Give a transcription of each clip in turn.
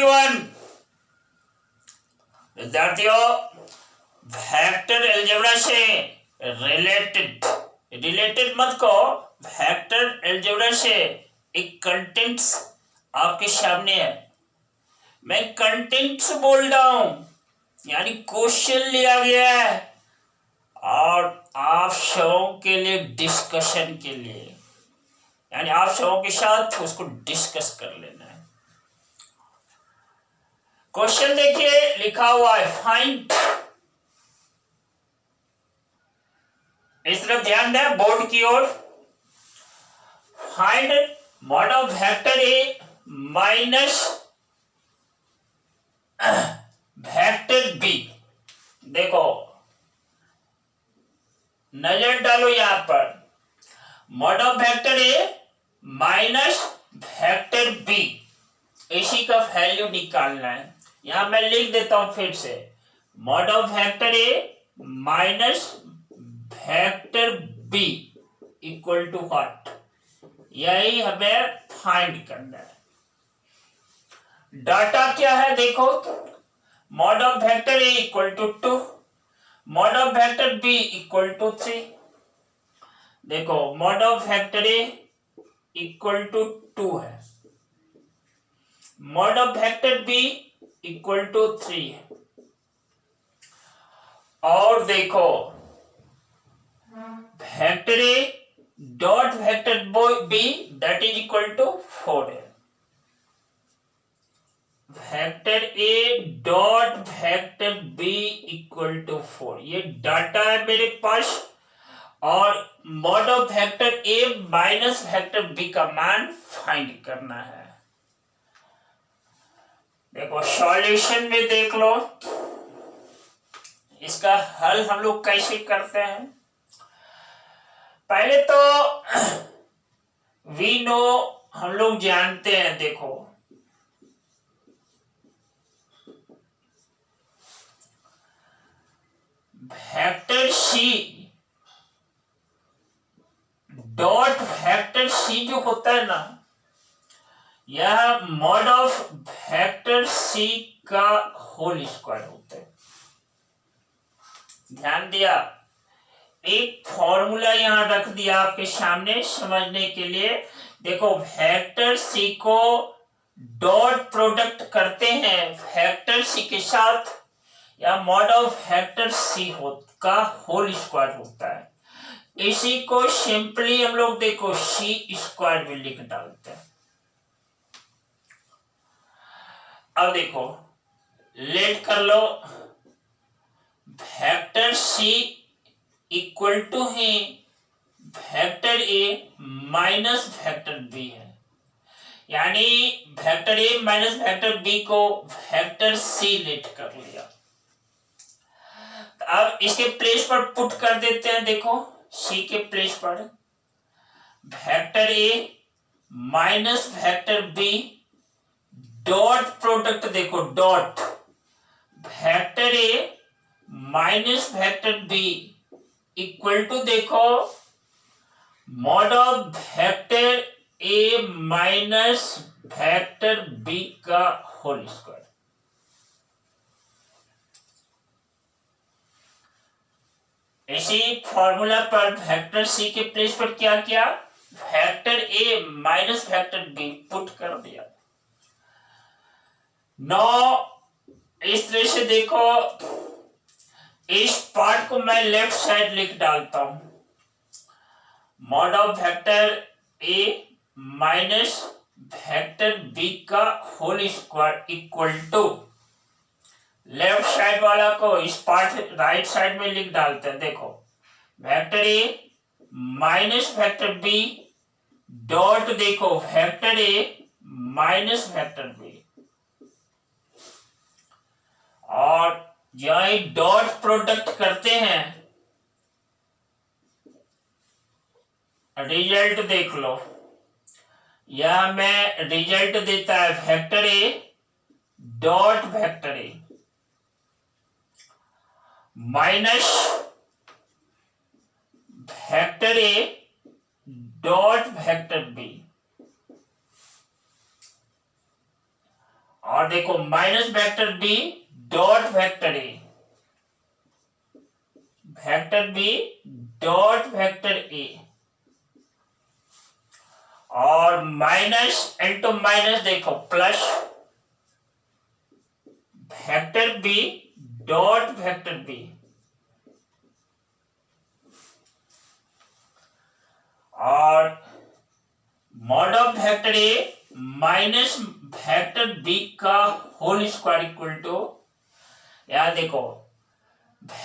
Everyone. विद्यार्थियों, vector algebra से related मत को, वेक्टर अलजेब्रा से एक कंटेंट्स आपके सामने है। मैं कंटेंट्स बोल रहा हूं, यानी क्वेश्चन लिया गया है और आप सबों के लिए डिस्कशन के लिए, यानी आप सबों के साथ उसको डिस्कस कर लेना है। क्वेश्चन देखिए, लिखा हुआ है फाइंड, इस तरफ ध्यान दें बोर्ड की ओर। Find mod of vector A minus vector B. देखो, नजर डालो यहां पर, mod of vector A minus vector B, इसी का वैल्यू निकालना है। यहां मैं लिख देता हूं फिर से, mod of vector A minus vector B equal to what, यही हमें फाइंड करना है। डाटा क्या है देखो, mod of vector A equal to 2, mod of vector B equal to 3। देखो, mod of vector A equal to 2 है, mod of vector B equal to 3 है, और देखो vector A dot vector B that is equal to 4 है। Vector A dot vector B equal to 4, ये data है मेरे पास, और mod of vector A minus vector B का मान फाइंड करना है। देखो सॉल्यूशन में देख लो, इसका हल हम लोग कैसे करते हैं। पहले तो वी नो, हम लोग जानते हैं, देखो vector C dot vector C जो होता है ना, यह मॉड ऑफ वेक्टर सी का होल स्क्वायर होता है। ध्यान दिया, एक फॉर्मूला यहां रख दिया आपके सामने समझने के लिए। देखो, वेक्टर सी को डॉट प्रोडक्ट करते हैं वेक्टर सी के साथ, या मॉड ऑफ वेक्टर सी का होल स्क्वायर होता है। इसी को सिंपली हम लोग देखो सी स्क्वायर में लिख डालते हैं। अब देखो, लेट कर लो, वेक्टर सी इक्वल टू है vector A minus vector B है, यानी vector A minus vector B को वेक्टर सी लेट कर लिया। तो अब इसके प्लेस पर पुट कर देते हैं। देखो, सी के प्लेस पर vector A minus vector B dot product, देखो dot vector A minus vector B equal to, देखो mod of vector A minus vector B का होल स्क्वायर। इसी फॉर्मूला पर वेक्टर सी के प्लेस पर क्या किया, vector A minus vector B put कर दिया। नौ इस तरह से देखो, इस पार्ट को मैं लेफ्ट साइड लिख डालता हूं, mod of vector A minus vector B का whole square equal to, left side वाला को इस पार्ट राइट साइड में लिख डालते हैं। देखो, vector A minus vector B dot, देखो vector A minus vector B, और यही डॉट प्रोडक्ट करते हैं, रिजल्ट देख लो। यह में रिजल्ट देता है vector A dot vector A minus vector A dot vector B, और देखो minus vector B dot vector A, vector B dot vector A, और माइनस इंटू माइनस देखो plus vector B dot vector B, और mod of vector A minus vector B का whole square equal to, यहां देखो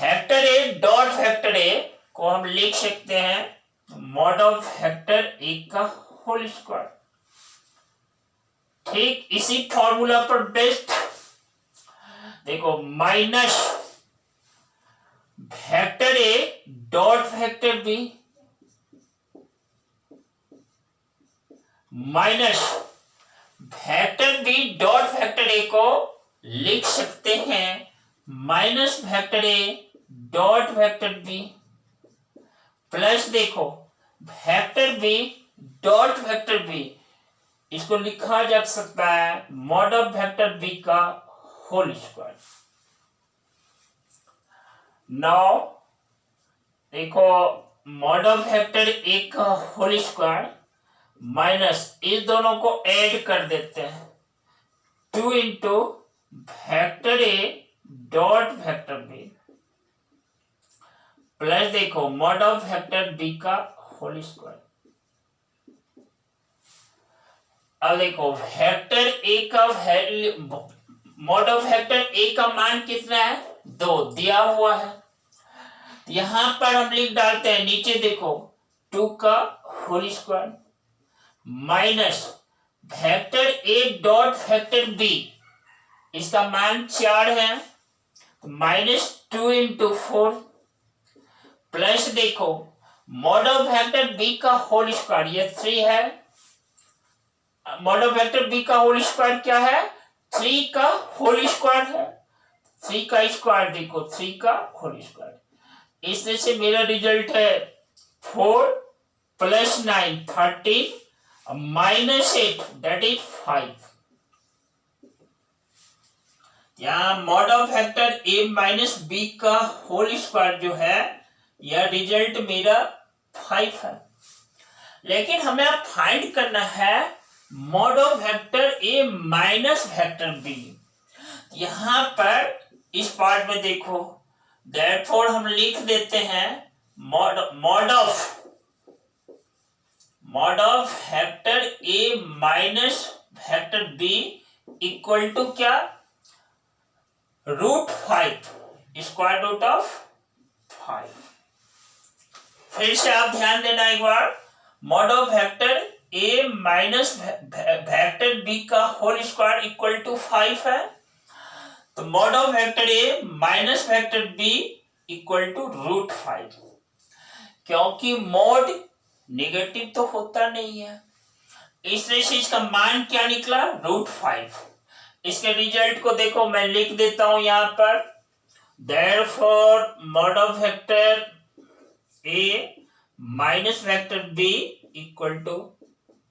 vector A dot vector A को हम लिख सकते हैं मॉड ऑफ वेक्टर ए का होल स्क्वायर। ठीक इसी फॉर्मूला पर बेस्ड देखो minus vector A dot vector B minus vector B dot vector A को लिख सकते हैं minus vector A dot vector B plus देखो vector B dot vector B, इसको लिखा जा सकता है मॉड ऑफ वेक्टर बी का होल स्क्वायर। नाउ देखो मॉड ऑफ वेक्टर ए का होल स्क्वायर माइनस इस दोनों को ऐड कर देते हैं 2 into vector A dot vector B plus देखो मॉड ऑफ वेक्टर बी का होल स्क्वायर। अब देखो वेक्टर ए का value, mod of vector A का मान कितना है 2 दिया हुआ है, यहां पर हम लिख डालते हैं नीचे देखो 2 का whole square minus vector A dot vector B, इसका मान 4 है तो माइनस 2 इंटू 4 प्लस देखो मॉड ऑफ वेक्टर बी का होल स्क्वायर ये 3 है, मॉड ऑफ वेक्टर बी का होल स्क्वायर क्या है 3 का होल स्क्वायर है, 3 का स्क्वायर देखो 3 का होल स्क्वायर, इसमें से मेरा रिजल्ट है 4 प्लस 9 13 माइनस 8 दैट इज 5। यहाँ mod of vector A minus B का होल स्क्वायर जो है यह रिजल्ट मेरा 5 है, लेकिन हमें अब फाइंड करना है mod of vector A minus vector B. यहां पर इस पार्ट में देखो देयरफॉर हम लिख देते हैं mod of vector A minus vector B equal to क्या √5 स्क्वायर रूट ऑफ 5। फिर से आप ध्यान देना एक बार, mod of vector A minus vector B का होल स्क्वायर इक्वल टू 5 है, तो mod of vector A minus vector B equal to √5, क्योंकि मॉड नेगेटिव तो होता नहीं है इसलिए से इसका मान क्या निकला √5। इसके रिजल्ट को देखो मैं लिख देता हूं यहां पर, therefore mod of vector A minus vector B equal to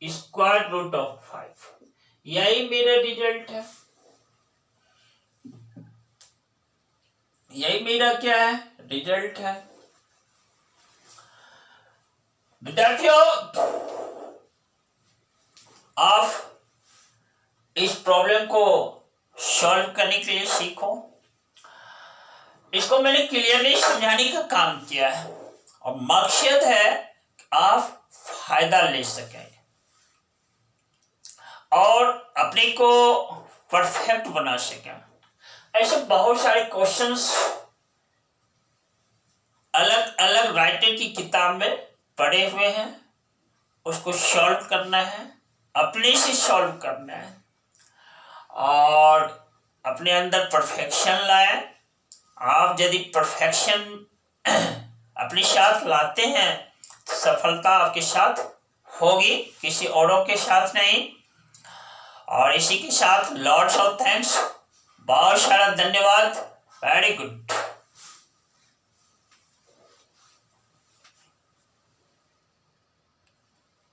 square root of 5, यही मेरा रिजल्ट है, यही मेरा क्या है रिजल्ट है। विद्यार्थियों आप इस प्रॉब्लम को सॉल्व करने के लिए सीखो, इसको मैंने क्लियरली समझाने का काम किया है और मकसद है आप फायदा ले सकें और अपने को परफेक्ट बना सकें। ऐसे बहुत सारे क्वेश्चंस अलग अलग राइटर की किताब में पड़े हुए हैं, उसको सॉल्व करना है, अपने से सॉल्व करना है और अपने अंदर परफेक्शन लाए। आप यदि परफेक्शन अपने साथ लाते हैं सफलता आपके साथ होगी, किसी औरों के साथ नहीं। और इसी के साथ लॉट्स ऑफ थैंक्स, बहुत सारा धन्यवाद, वेरी गुड।